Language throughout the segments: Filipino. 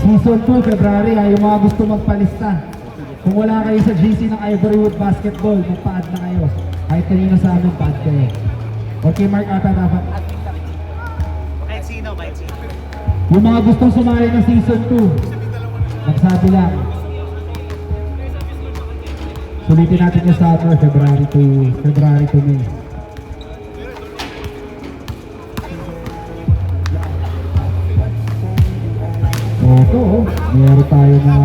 Season 2, February, yung mga gusto magpalista. Kung wala kayo sa GC ng Ivorywood Basketball, magpa-add na kayo. Kahit kanina sa amin, pa-add kayo. Okay, Mark, ata dapat. Kahit sino. Yung mga gustong sumali ng Season 2, magsabi lang. Sulitin natin yung summer, February to May. Ito, meron tayo na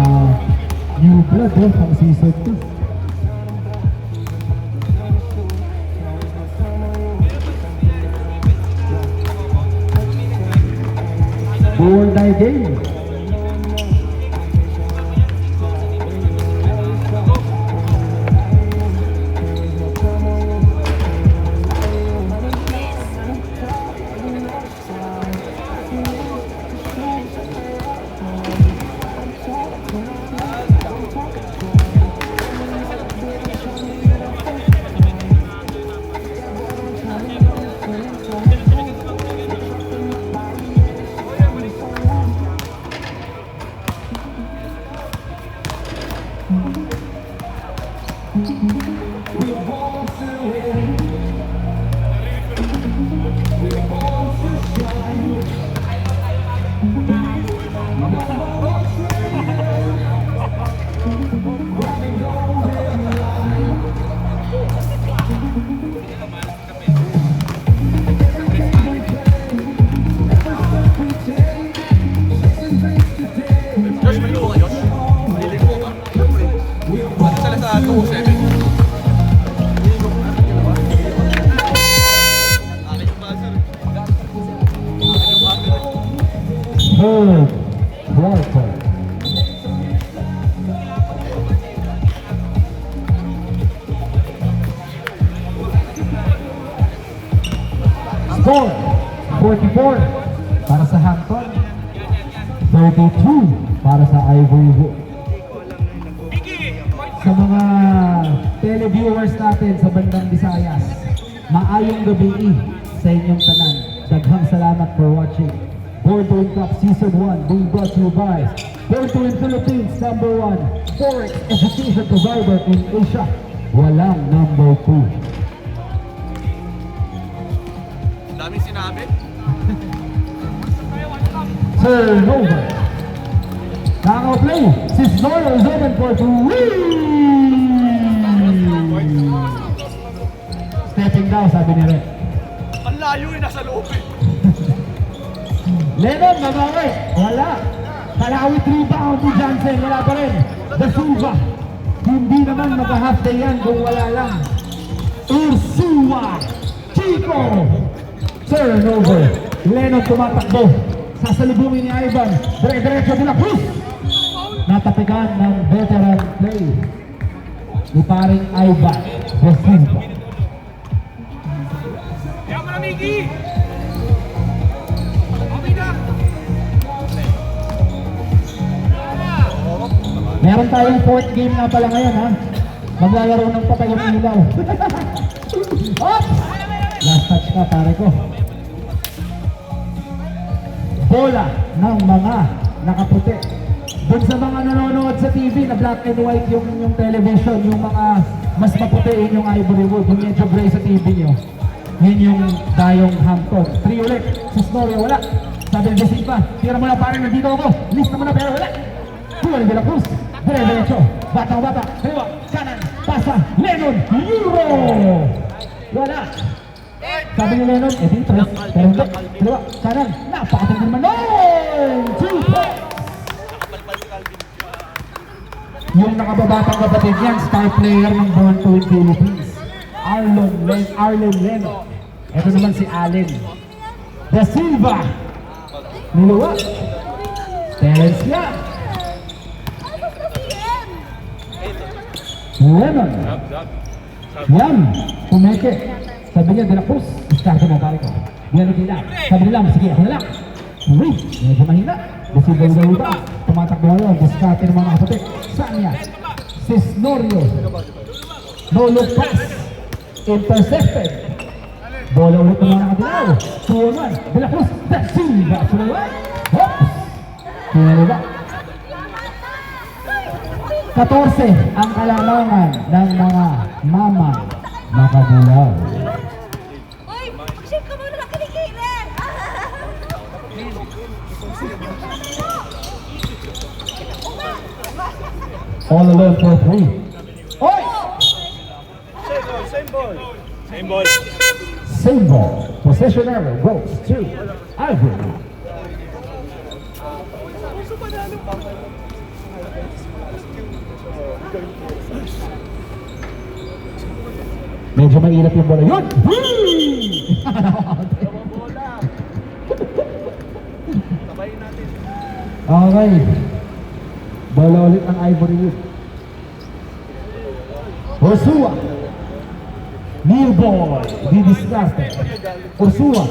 new blood pang Season 2. Do or die game. Score 44 para sa Hampton, 32 para sa Ivorywood. Sa mga televiewers natin sa bandang Visayas, maayong gabi sa inyong tanan. Daghang salamat for watching. Born to Win Cup Season 1 being brought to you by Born to Win Philippines #1 Forex Education Provider in Asia. Walang number 2. Daming sinabi. Turnover. Nakaplay. Si Snorer is open for 3. Stepping down, sabi ni Red. Ang layo nasa loob Lennon, nagaway. Wala. Palawit rebound ni Jansen. Wala pa rin. Da Silva. Hindi naman mag-half day yan kung wala lang. Ursua. Chico. Turnover. Lennon tumatakbo. Sasalubungin ni Ivan. Dire-diretso nila. Cruz. Natapigan ng veteran play ni paring Ivan Da Silva. Kaya mo na, Miggy! Meron tayong 4th game na pala ngayon, ha? Maglalaro ng patay yung ilaw. Oops! Last touch ka, pare ko. Bola ng mga nakaputi. Doon sa mga nanonood sa TV na black and white yung television, yung mga mas maputi yun yung Ivorywood, yung medyo gray sa TV nyo. Yun yung Dayong Hampton. 3 ulit. Sa Snoria, wala. Sabi ng Jessie pa, tira mo na parang nandito ako. List mo na pero wala. Tuwal de la Cruz. Dire-diretso. Batang-bata. Kaliwa. Kanan. Pasa. Lennon. Euro. Wala. Sabi ni Lennon, dito. Pero hindi. Kaliwa. Kanan. Napakatang naman. 2 points. Yung nakababatang kapatid yan, star player ng Born to Win Philippines. Arlen Lennon. Ito naman si Allen Da Silva. Niluwa. Terence Yam. Lennon. Yam. Pumeke. Sabi niya, De La Cruz. Diskarte mo, pare ko. Diyan nila. Sabi nila, sige, ako na lang. Uy, medyo mahina. Da Silva yung daluba. Tumatakbo yun. Diskarte ng mga kaputik. Sanya. Cisnorio. No look pass. Intercepted. Bola ulit ng mga nakadilaw. 2-1. De La Cruz. Da Silva. Oops. Kaya 14 ang kalamangan ng mga mamang nakabulaw. Uy, shit ka muna nakikikilig! All alone for 3. Oy! Same ball. Possession error goes to Ivory. Medyo mainit yung bola. Yun! Okay. Bola ulit ng Ivory Wood. Ursua. Neil Boy. Didiscarte. Ursua.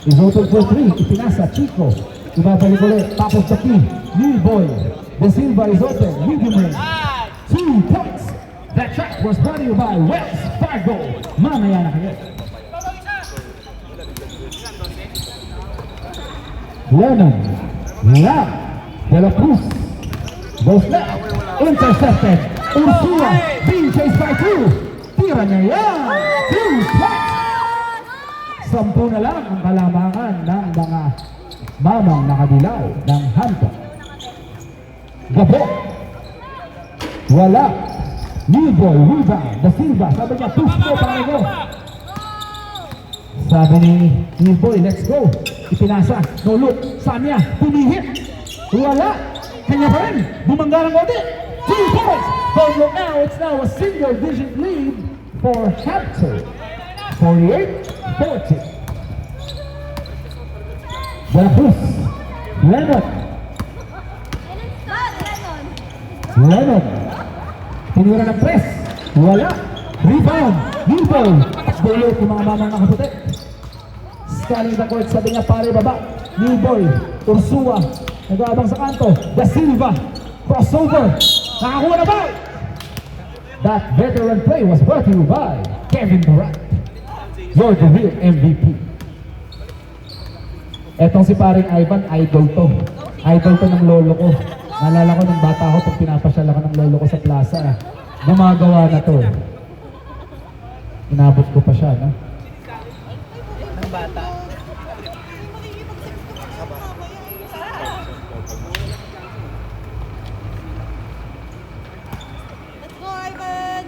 Is open for 3. Ipinasa. Chico. Ibabalik ulit. Top of the key. Neil Boy. De Silva is open. Medium range. 2 points. That track was brought to you by Wells Fargo. Mamaya na kayo. Lennon. Lam. De La Cruz. Goes left. Intercepted. Ursula. Being chased by 2. Tira niya yan. 2 points. 10 na lang ang kalamangan ng mga mamang nakadilaw ng Hampton. Gabo. Wala. New ball, rebound, Da Silva, sabi niya, push mo para go. Sabi ni New Boy, let's go. Ipinasa, no look, Samia, pumihit. Wala, kanya pa rin, bumangga ng konti. 2 points, but now it's now a single digit lead for Hampton. 48-40. De La Cruz, Lennon. Lennon. Tinira ng press. Wala. Rebound. Newball. Bulot yung mga mamang nakaputi. Scanning the court. Sabi niya pare baba. Newball. Ursua. Nag-aabang sa kanto. Da Silva. Crossover. Nakakuha na ba? That veteran play was brought to you by Kevin Durant. You're the real MVP. Etong si paring Ivan, idol to. Idol to ng lolo ko. Naalala ko nung bata ako, pag pinapasyal ako ng lolo ko sa plaza, gumagawa na to. Inabot ko pa siya, no? Ng bata. Let's go, Ivan!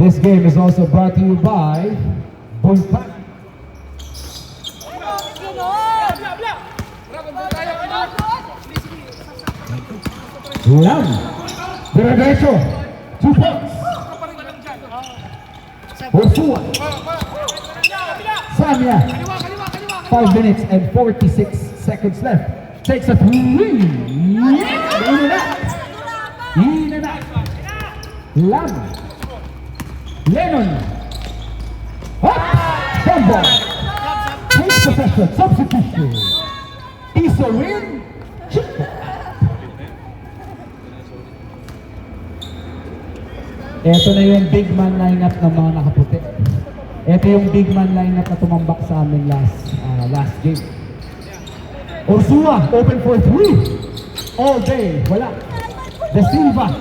This game is also brought to you by Bulpak. Lam. Diretso. 2 points. Ursua. Samia. 5 minutes and 46 seconds left. Takes a 3. In and out. In and out. Lam. Lennon. Up. Ball. Takes possession. Substitution. Isorin. Chico. Ito na yung big man lineup ng mga nakaputi. Ito yung big man lineup na tumambak sa amin last game. Ursua, open for 3. All day, wala. De Silva,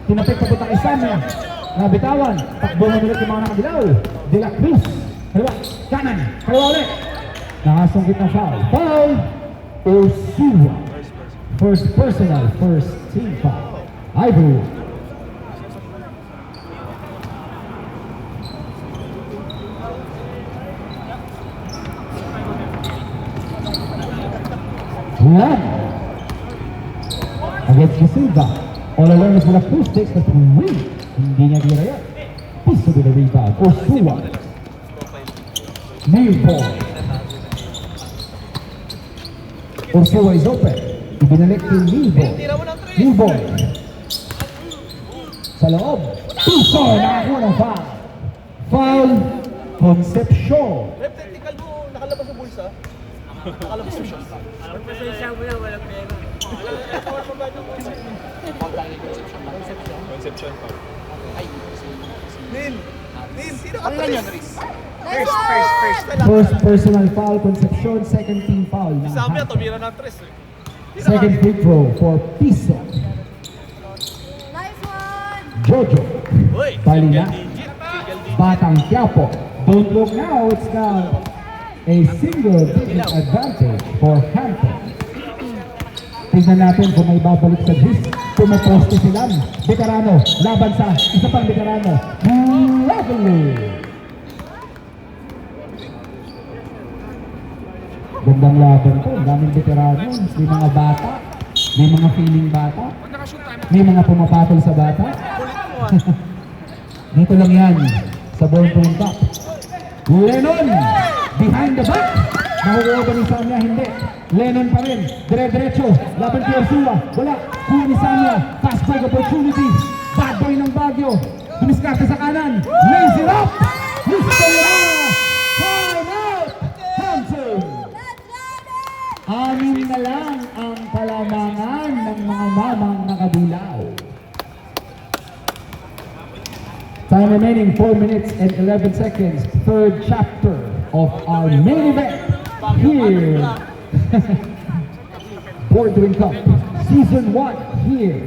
tinapit pa punta kay Samia. Nabitawan, takbo na ulit yung mga nakabilaw. De La Cruz, kaliwa, kanan, kaliwa ulit. Nakasungkit na foul. Foul, Ursua. First personal, first team foul. Ivory. Lam. Against Da Silva. All alone is De La Cruz takes the 3. Hindi niya tira yan. Piso with a rebound. Ursua. Neil ball. Ursua is open. Ibinalik kay Neil ball. Neil ball. Sa loob. Piso. Nakakuha ng foul. Foul. Concepcion. Rep, technical mo, nakalabas sa bulsa. Nakalabas sa shot. Pasensya mo na, walang pera. Conception pa. Nin, sino ka pa yan, Riz? First. First personal foul, Concepcion. Second team foul. Sabi niya, tumira ng tres eh. Second free throw for Piso. Nice one! Jojo. Uy, Palina. single digit. Single digit. Batang Quiapo. Don't look now, it's now a single digit advantage for Hampton. Tingnan natin kung may babalik sa Gis. Kung may poste sila. Veterano, laban sa isa pang veterano. Lovely! Gandang laban to. Ang daming veterano. May mga bata. May mga feeling bata. May mga pumapatol sa bata. Dito lang yan sa Bonbon Cup. Lennon behind the back. Nakukuha ba ni Samia? Hindi. Lennon pa rin. Dire-diretso. Laban kay Ursula. Wala. Kuha ni Samia. Fast break opportunity. Bad boy ng Baguio. Dumiskarte sa kanan. Lays it up. Historia. Time out. Hampton. Anim na lang ang kalamangan ng mga mamang nakadilaw. Time remaining 4 minutes and 11 seconds. Third chapter of our main event here. Bordering Cup Season 1 here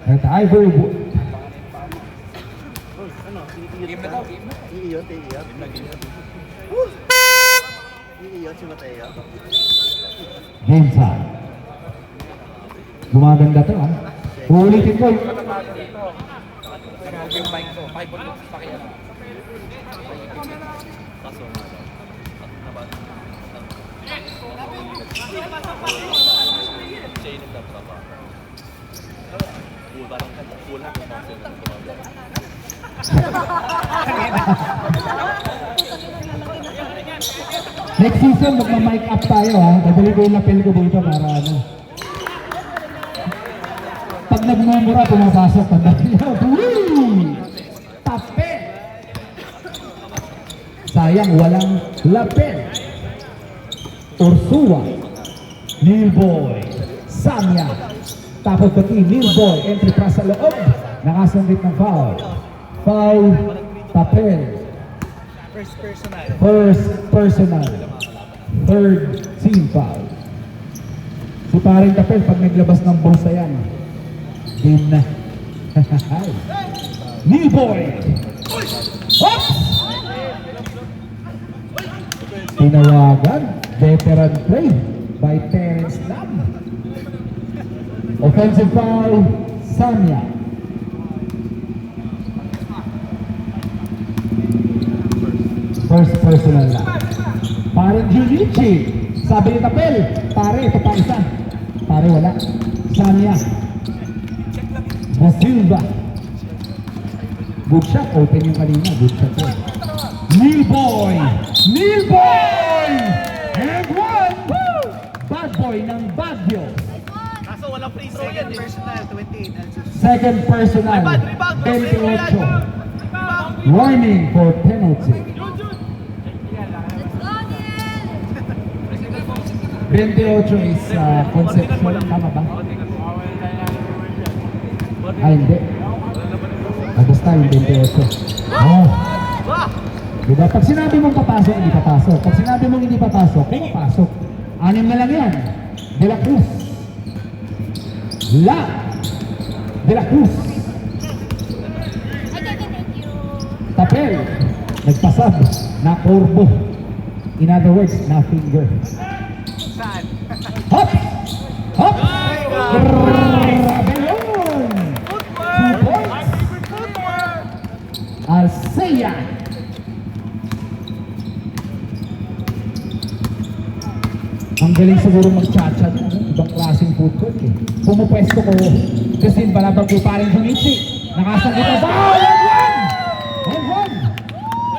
at Ivory Wood. Game na daw, game na. Iiyon si Mateo. Game time. Gumaganda to ha. Uulitin ko. Yung mic ko, pakiano. Next season, magma-mic up tayo ha. Dadali ko yung lapel ko dito para ano. Pag nagmumura, pumapasok. Tandaan niyo. Woo! Tape! Sayang, walang lapel. Ursula. Neil Boy. Samia. Top of the team. Neil Boy. Entry para sa loob. Nakasandit ng foul. Foul. Tapel. First personal. Third team foul. Si paring Tapel, pag naglabas ng bulsa yan, game na. Neil Boy! Oops! Tinawagan. Veteran play by Terence Lam. Offensive foul, Samia. First personal lang. Parang Junichi. Sabi ni Tapel, pare, ito pa isa. Pare, wala. Samia. Da Silva. Good shot. Open yung kanina. Good shot yun. Neil Boy. Neil Boy! And one! Woo! Bad boy ng Baguio. Kaso walang free throw yan eh. Personal, 28. Second personal. Rebound, 28. Warning for penalty. Let's go, Neil! 28 is conceptual. Tama ba? Ay, hindi. Basta yung 28. Oh. Diba? Pag sinabi mong papasok, hindi papasok. Pag sinabi mong hindi papasok, pumapasok. Anim na lang yan. De La Cruz. De La Cruz. Okay, thank you. Tapel. Nagpasab. Na korbo. In other words, na finger. Hop! Hop! Grabe yun! 2 points. Alsea. Ang galing siguro mag-cha-cha din. Ibang klaseng food court eh. Pumupwesto ko. Kasi balabag ko parang Junichi. Nakasangit na ba? And one!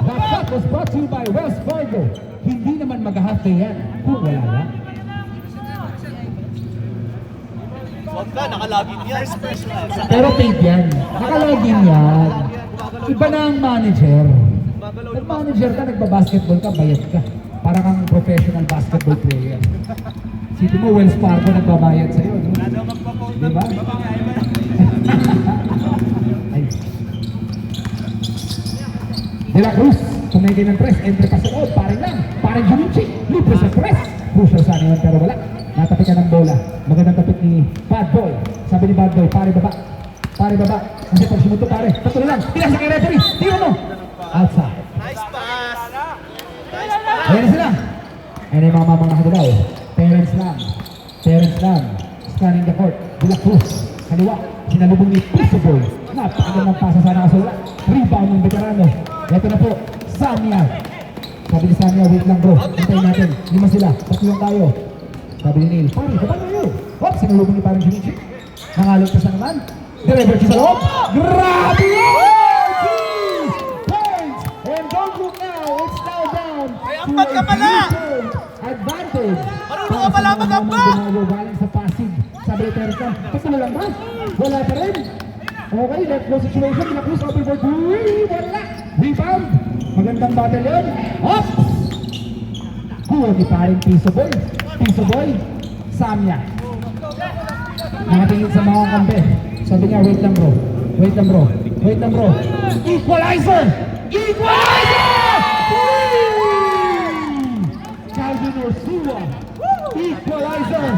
That shot was brought to you by Wells Fargo. Hindi naman mag-half day yan kung wala lang. Huwag ka, nakalagin yan. Pero paid yan. Nakalogin yan. Iba na ang manager. Nag-manager ka, nagbabasketball ka, bayad ka. Para kang professional basketball player. Sito mo, Wells Fargo nagbabayad sa'yo. No? Diba? Ay. De La Cruz, tumigil ng press, entry pa sa loob, parang lang, parang Junichi, libre sa press. Crucial sana yun, pero wala. Natapik ka ng bola. Magandang tapik ni Bad Boy. Sabi ni Bad Boy, pare baba. Pare baba. Kasi pag sumunto pare, patuloy lang. Pinasa kay referee. Tiro mo. Outside. Nice pass! Ayan na sila. Ayan na yung mga mamang nakadilaw. Parents lang. Parents lang. Scanning the court. De La Cruz. Kaliwa. Sinalubong ni Piso Boy. Napakagandang pasa sana kasi wala. Rebound ng veterano. Ito na po. Samia. Sabi ni Samia, wait lang bro. Hintayin natin. Lima sila. Tatlo tayo. Sabi ni Neil, pare, kapag kayo? Hop, sinalubong ni parang Junichi. Nangalot ka sa naman. Direverge sa loob. Grabe yun! Jeez! Points! And don't look now. It's now down. Ay, ambag ka pala! Advantage. Marunong ka pala mag-ambag! Galing sa Pasig. Sabi ni Teresa, kasi lang ba? Wala pa rin. Okay, left go situation. De La Cruz open for three. Wala. Rebound. Magandang battle yun. Up! Kuha ni paring Piso Boy. Piso Boy. Samia. Nakatingin sa mga kampe. Sabi niya, wait lang bro. Wait lang bro. Wait lang bro. Equalizer! Equalizer! Calvin Ursua. Equalizer!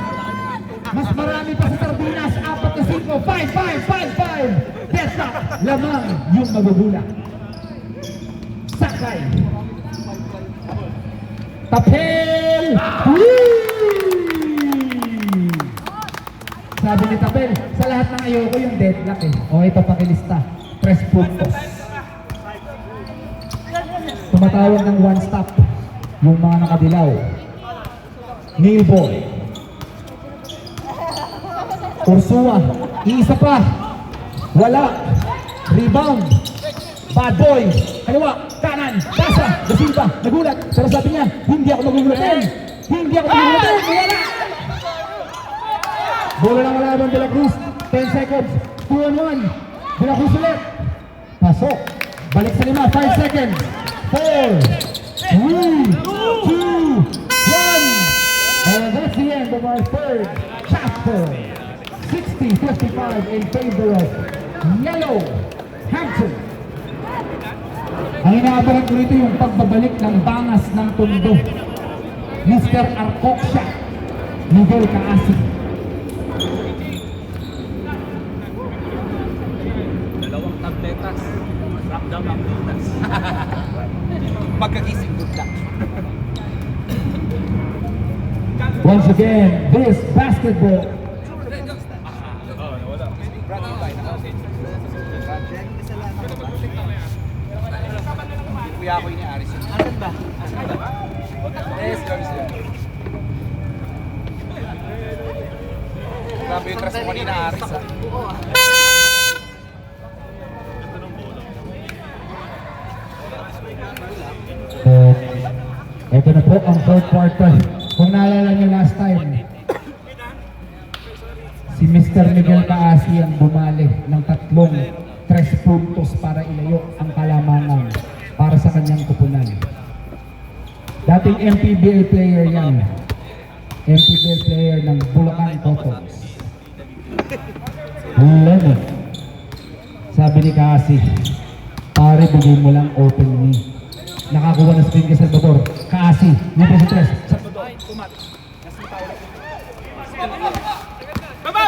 Mas marami pa sa Sardinas. 4-5. 5-5. Desktop. Lamang yung magugula. Sakay. Tapel! Sabi ni Tapel, sa lahat ng ayoko yung deadlock eh. O ito pakilista. Press puntos. Tumatawag ng one stop yung mga nakadilaw. Neil Boy. Ursua. Iisa pa. Wala. Rebound. Bad Boy. Kaliwa. Kanan. Pasa. Da Silva. Nagulat. Pero sabi niya, hindi ako magugulatin. Hindi ako magugulatin. Wala. Bola ng kalaban De La Cruz. 10 seconds. 2-on-1. De La Cruz ulit. Pasok. Balik sa 5. 5 seconds. 4, 3, 2, 1. And that's the end of our third chapter. 60-55 in favor of Yellow Hampton. Ang inaabaran ko rito yung pagbabalik ng bangas ng tundo. Mr. Arcoxa, Miguel Kaasi. Dalawang tabletas. Ramdam ang butas. Pagkagising good luck. Once again, this basketball Kuya ako ini Aris. Asan ba? Asan ba? Yes, Jones. Grabe yung trust mo kanina, Aris. ito na po ang third quarter. Kung naalala niyo last time, si Mr. Miguel Kaasi ang bumali ng 3 puntos para ilayo ang kalamanan para sa kanyang kupunan. Dating MPBL player yan. MPBL player ng Bulacan Totogs. Lemon. Sabi ni Kaasi, pare bigay mo lang open knee. Nakakuha na screen kay Salvador. Kaasi, number 3.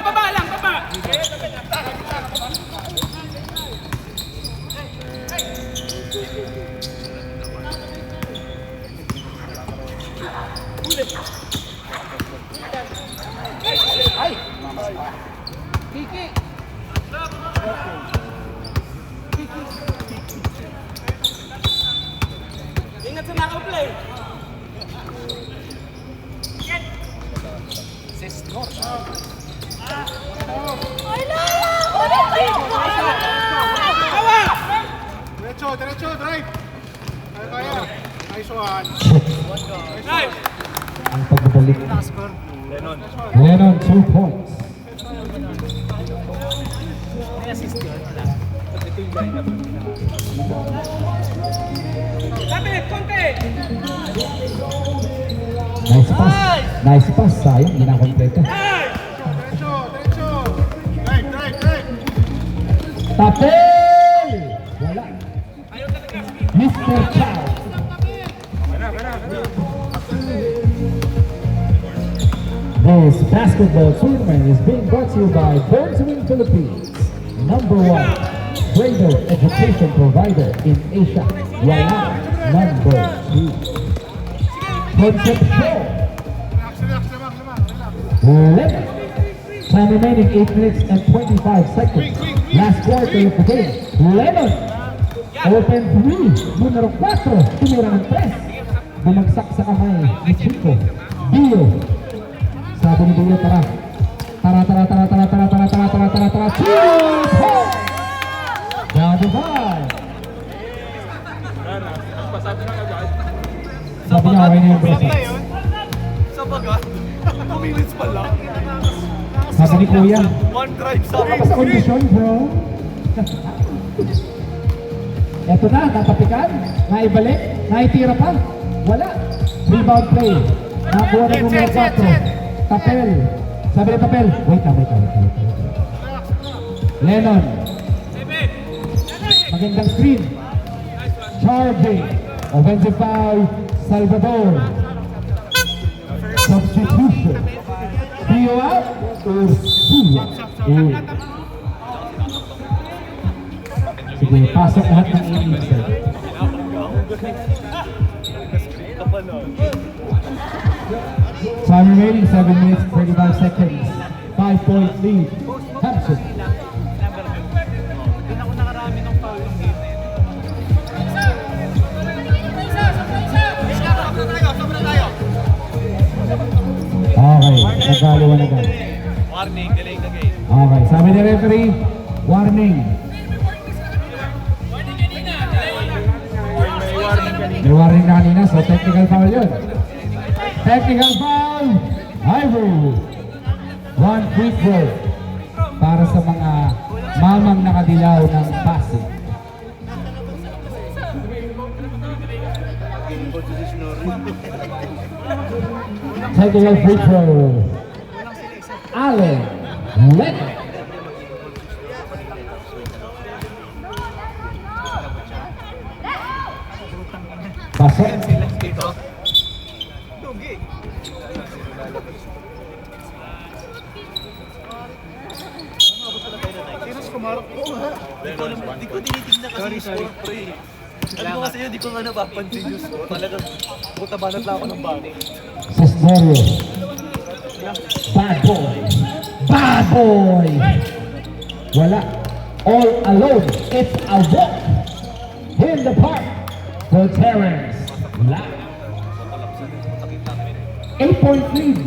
Baba lang, baba! Ay! Kiki! Ingat sa naka-play! Sis North. Ay, ulit kayo! Diretso, drive! Kaya. Nice one. Drive! Ang pagbabalik. Lennon, 2 points. Lapit, konti! Nice pass. Nice pass. Sayang, hindi na kompleto. Diretso. Drive. Tapel! Wala. Mr. Chow. This basketball tournament is being brought to you by Born to Win Philippines, #1 trader education provider in Asia. Wala #2. Concept show. Relax, relax, relax, relax. Lemon. Time remaining 8 minutes and 25 seconds. Last quarter of the game. Lemon. Open 3. Numero 4. Tumira ng 3. Bumagsak sa kamay ni Chico. Dio. Sabi ni Dio, tara. Tara. Shoot! Down to 5. Sabi niya, okay na yung process. Sa bagat. 2 minutes pa lang. Sabi ni Kuya, One drive sa wala pa sa kondisyon, bro. Eto na, natapikan, naibalik, naitira pa. Wala. Rebound play. Nakuha na numero 4. Tapel. Sabi ni Tapel, wait lang. Lennon. Magandang screen. Charging. Offensive foul. Salvador. Substitution. Dio out or Sia in. Sige, pasok lahat ng innings. Time remaining 7 minutes 35 seconds. 5-point lead. Hampson. Okay, nagkaliwanagan. Warning, delay the game. Okay, sabi ni referee, warning. May warning na kanina, so technical foul yun. Technical foul, Ivory. 1 free throw para sa mga mamang nakadilaw ng Pasig. Technical free throw. Allen Lennon. Pasok. Di ko tinitignan kasi yung score, pre. Alam mo kasi yun, di ko nga napapansin yung score. Talagang puta banat lang ako ng bangin. Cisneros. Bad boy. Bad boy. Wala. All alone. It's a walk. In the park. For Terrence. Wala. 8-point lead.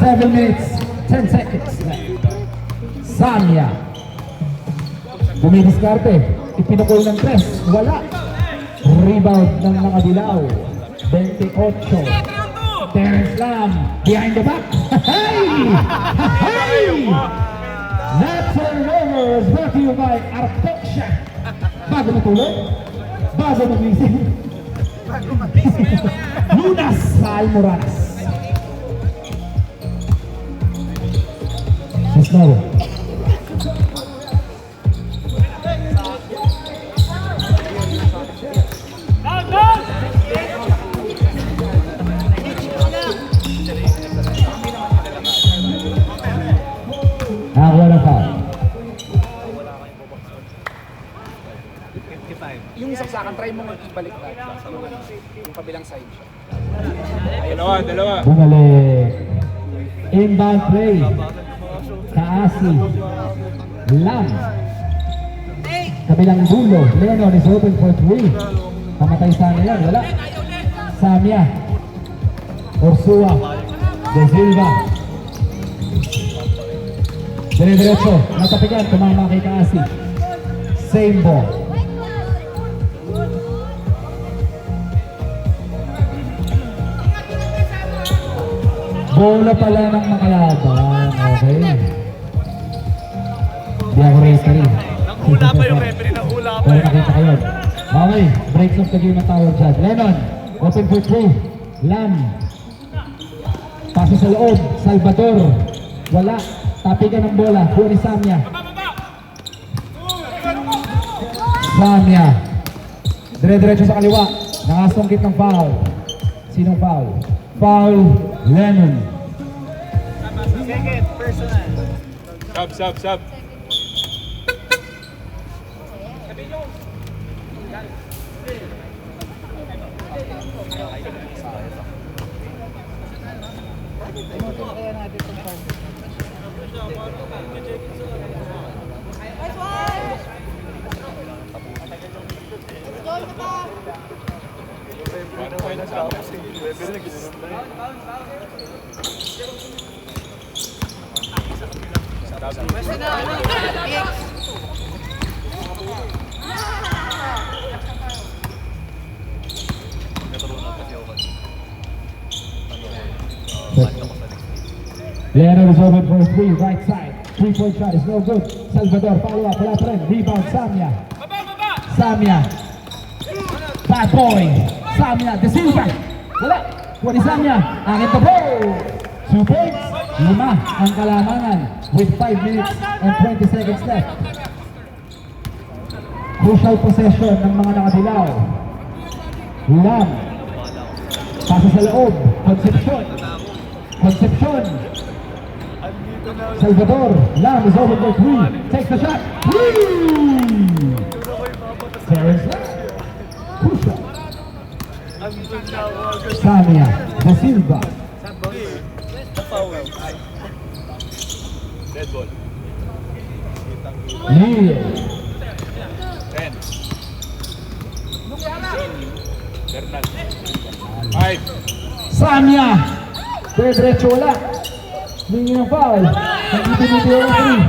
7 minutes. 10 seconds left. Sanya. Bumidiskarte. Ipinukul ng 3. Wala. Rebound ng mga dilaw. 28. Terrence Lam behind the back. Hey! Hey! That turnover is brought to you by Artoksha. Bago matulog. Bago magising. Lunas sa Almoranas. Cisnero. Nakakuha na foul. Yung saksakan, try mo mag-ibalik na. Yung kabilang side siya. Dalawa. Bumalik. Inbound play. Kaasi. Lam. Kabilang dulo. Lennon is open for 3. Pamatay sana yan. Wala. Samia. Orsua. De Silva. Dire-diretso. Natapigan. Tumama kay Kaasi. Same ball. Bola pala ng makalaban. Okay. Di ako referee. Nanghula pa yung referee, nanghula pa Pero eh. nakita kayo. Okay. Breaks of the game na tawag dyan. Lennon. Open for 3. Lam. Pasa sa loob. Salvador. Wala. Tapigan ng bola. Kuha ni Samia. Samia. Dire-diretso sa kaliwa. Nakasungkit ng foul. Sinong foul? Foul. Lennon. Sub. Nice one! Let's go, Sapa! Leonard is over for three, right side. 3-point shot is no good. Salvador, follow up, wala pa rin. Rebound, Samia. Samia. Bad boy. Samia, De Silva. Wala. Wala Samia. Angin to go. 2 points. 5 ang kalamangan with 5 minutes and 20 seconds left. Crucial possession ng mga nakadilaw. Lam. Pasa sa loob. Concepcion. Salvador. Lam is over for 3. Takes the shot. 3! Terrence Lam. Crucial. Samia. De Silva. Dead ball. Neil. 10. Bernal. 5. Samia. Diretso wala. Lingi ng foul. Hindi binibigyan ng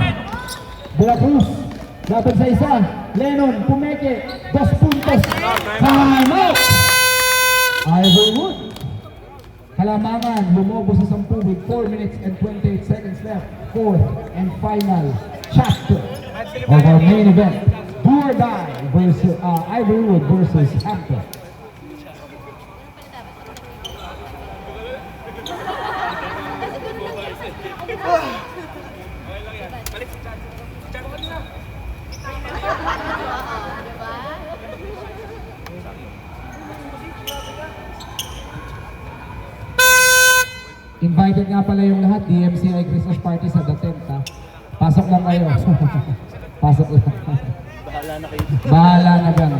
3. De La Cruz. Laban sa isa. Lennon. Pumeke. 2 puntos. Time out. Ivorwood. Kalamangan. Lumobo sa 10 with 4 minutes and 28 seconds left. Fourth and final chapter of our main event. Do or die versus Ivorwood versus Hampton. Invited nga pala yung lahat, DMCI Christmas Party sa The Tent, ha? Pasok lang kayo. Pasok lang. Bahala na kayo. Bahala na gan.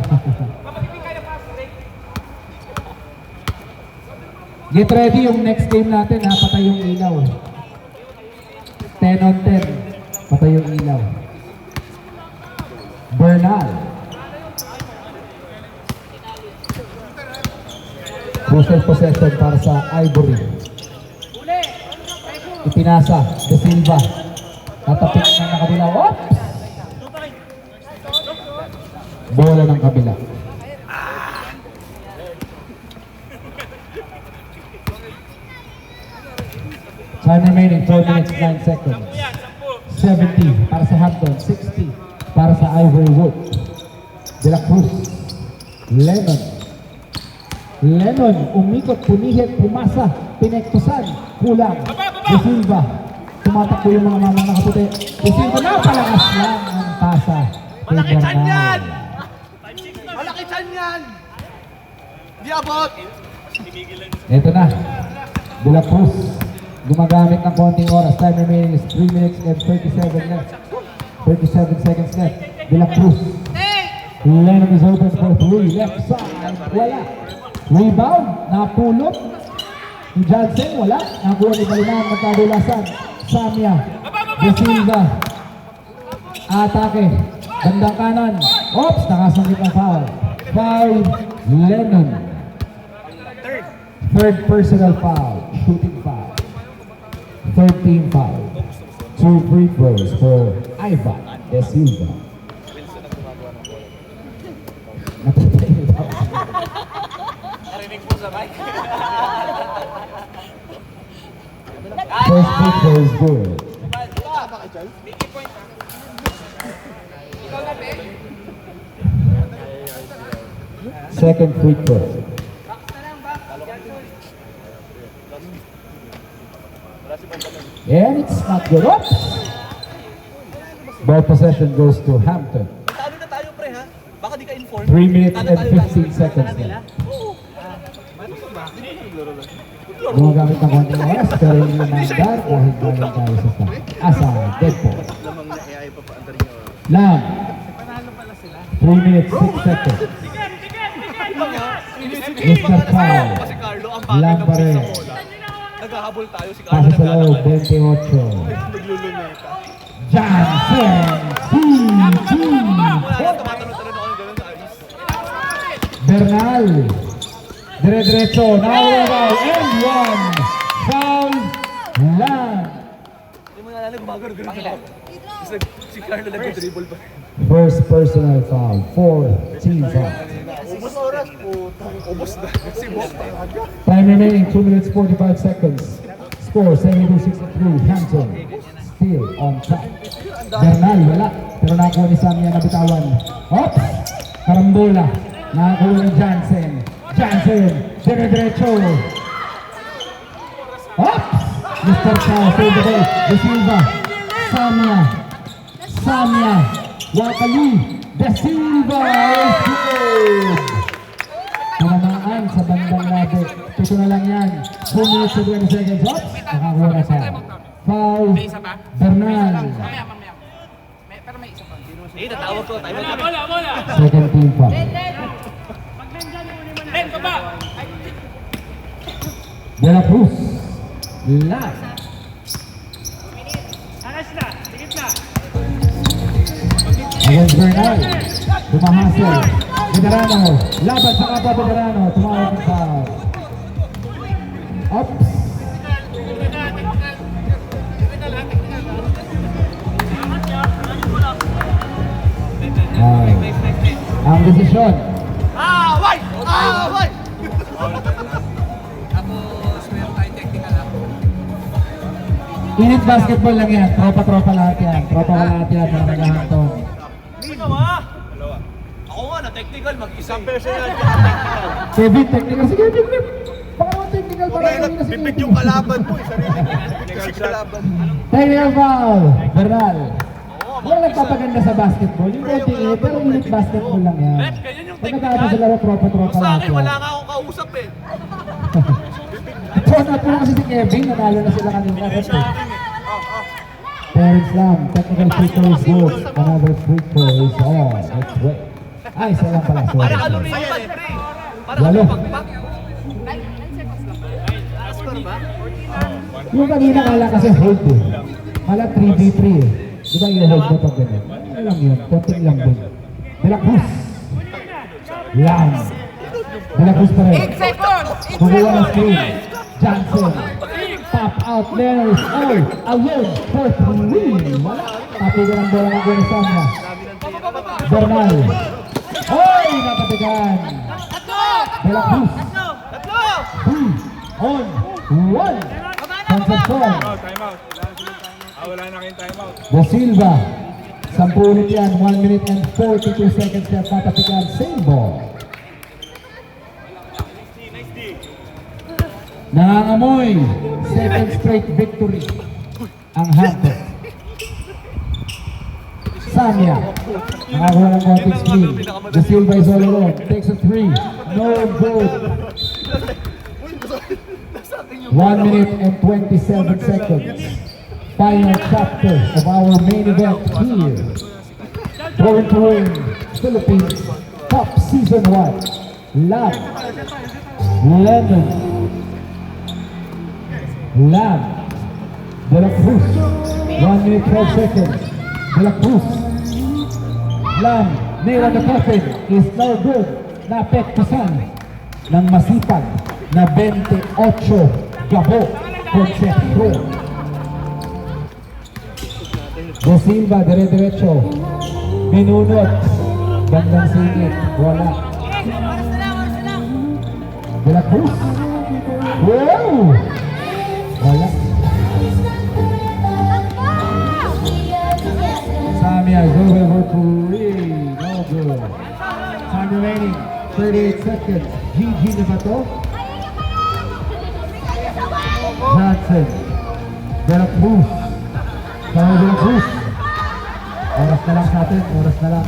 Get ready yung next game natin, ha? Patay yung ilaw. 10 on 10. Patay yung ilaw. Bernal. Crucial possession para sa Ivory. Ipinasa, De Silva. Tatapik na nakabila. Oops! Bola ng kabila. Time remaining, 4 minutes, 9 seconds. 70 para sa Hampton, 60 para sa Ivorwood. De La Cruz. Lennon, umikot, pumihit, pumasa, pinektusan, kulang. De Silva, tumatakbo yung mga mama nakaputi. De Silva, napalakas lang ang pasa. Malaki chan yan! Malaki chan yan! Di abot! Ito na. De La Cruz, gumagamit ng konting oras. Time remaining is 3 minutes and 37 left. 37 seconds left. De La Cruz. Lennon is open for 3. Left side, wala. Rebound, napulot. Yung Johnson, wala. Nakuha ni Balinan, magkadulasan. Samia, De Silva. Atake, bandang kanan. Oops, nakasangit ang foul. Foul, Lennon. Third personal foul, shooting foul. 13 foul. 2 free throws for Ivan De Silva. Napatay yung foul. Narinig po sa mic. First free throw is good. Second free throw. And it's not good. Oops! Ball possession goes to Hampton. Talo na tayo pre ha. Baka di ka inform. 3 minutes and 15 seconds left. Gumagamit ng konting oras pero hindi mandar dahil galing tayo sa dead ball. Lam. 3 minutes, 6 seconds. Mr. Pao. Kasi Carlo, ang bagay Lam ng pa rin. sa bola. Naghahabol tayo, si Carlo Pasa sa loob, naglalakad. 28. Nagluluneta. Johnson. Wala na, tumatanong-tanong ako ng gano'n sa ayos. Bernal. Dire-diretso. Nakawala. And one. Foul. Lam. Hindi mo nalala, gumagano-gano na ako. Tapos si Carlo nag-dribble pa. First personal foul for team foul. Ubus oras po. Ubus na. Si Bo. Time remaining 2 minutes 45 seconds. Score 72-63. Hampton still on top. Bernal wala. Pero nakakuha ni Samia na bitawan. Oops! Karambola. Nakakuha ni Jansen. Jansen. Dire-diretso. Oops! Mr. Chao. Save the ball. De Silva. Samia. Samia. Wakali. De Silva. Good. Tinamaan sa bandang labi. Ito na lang yan. 2 minutes and 20 seconds. Oops! Nakakuha na siya. Foul. Bernal. Eh, natawag ko. Tayo mo. Second team foul. De La Cruz. Last. Against Bernal. Tumahasel. Veterano. Laban sa kapwa Veterano. Tumawag ng foul. Oops. Ang desisyon. Away! Away! Init basketball lang yan. Tropa-tropa lahat yan. Tropa lahat yan. Mga nagahantong. Sino ba? Ako nga, na-technical. Mag-isang personal. Technical. Kevin, technical. Sige, Kevin. Baka naman technical para kami na si Bibig Kevin. yung kalaban mo, sarili mo. Bibig kasi kalaban. Technical foul. Bernal. Wala nagpapaganda sa basketball. Yung konting init, pero init basketball lang yan. Ganyan yung Pag nagkakata sa laro, tropa-tropa Sa lahat akin, yan. wala nga akong kausap eh. Ito na po kasi si Kevin. Natalo na sila kanina. Terrence Lam, technical free throw is good. Another free throw is on its way. Ay, isa lang pala. Para Sorry. ano rin yung pre. Para Lalo. ano pagpak. Yung kanina kala kasi hold eh. Kala 3v3 eh. Di ba yung hold mo pag ganun? Ano lang yun? Konting lang din. De La Cruz. Lam. De La Cruz pa rin. Kukuha ng screen. Johnson. Pop out there is all. Ayun. For 3. Wala. Patigan ang bola ng Guanisama. Bernal. Oy! Napatigan. De La Cruz. 3 on 1. Concepcion. Time out. Wala na kayong time out. De Silva. 10 ulit yan. 1 minute and 42 seconds yan. Patatigan. Same ball. Nangangamoy. Second straight victory. Ang Hampton. Samia. Nakakuha ng konting screen. De Silva is all alone. Takes a 3. No good. 1 minute and 27 seconds. Final chapter of our main event here. Going to win Philippines Cup Season 1. Lam. Lemon. Lam. De La Cruz. 1 minute 12 seconds. De La Cruz. Lam. Nail on the coffin is no good. Naapektusan ng masipag na 28 Gabo Concepcion. De Silva, dire-diretso. Binunot. Gandang singit. Wala. De La Cruz. Wow! Wala. Samia is over for 3. No good. Time remaining. 38 seconds. GG na ba to? Johnson. De La Cruz. Kaya De La Cruz. Oras na lang sa atin. Oras na lang.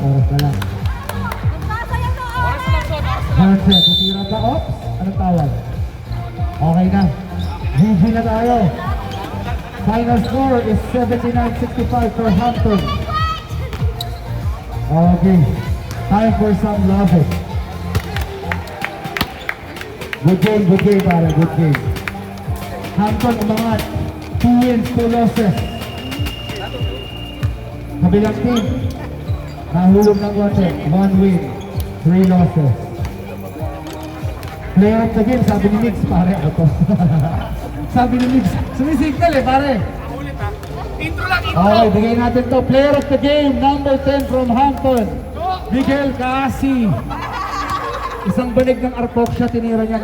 Johnson. Tutira pa. Oops. Anong tawag? Okay na. GG na tayo. Final score is 79-65 for Hampton. Okay. Time for some love. Good game, pare. Good game. Hampton umangat. 2 wins, 2 losses. Kabilang team, nahulog ng konti. 1 win, 3 losses. Player of the game, sabi ni Mix, pare, ako. Sabi ni Mix, sumisignal pare. Ulit ha. Intro lang, intro. Okay, bigay natin to. Player of the game, number 10 from Hampton, Miguel Kaasi. Isang banig ng arpok siya, tinira niya.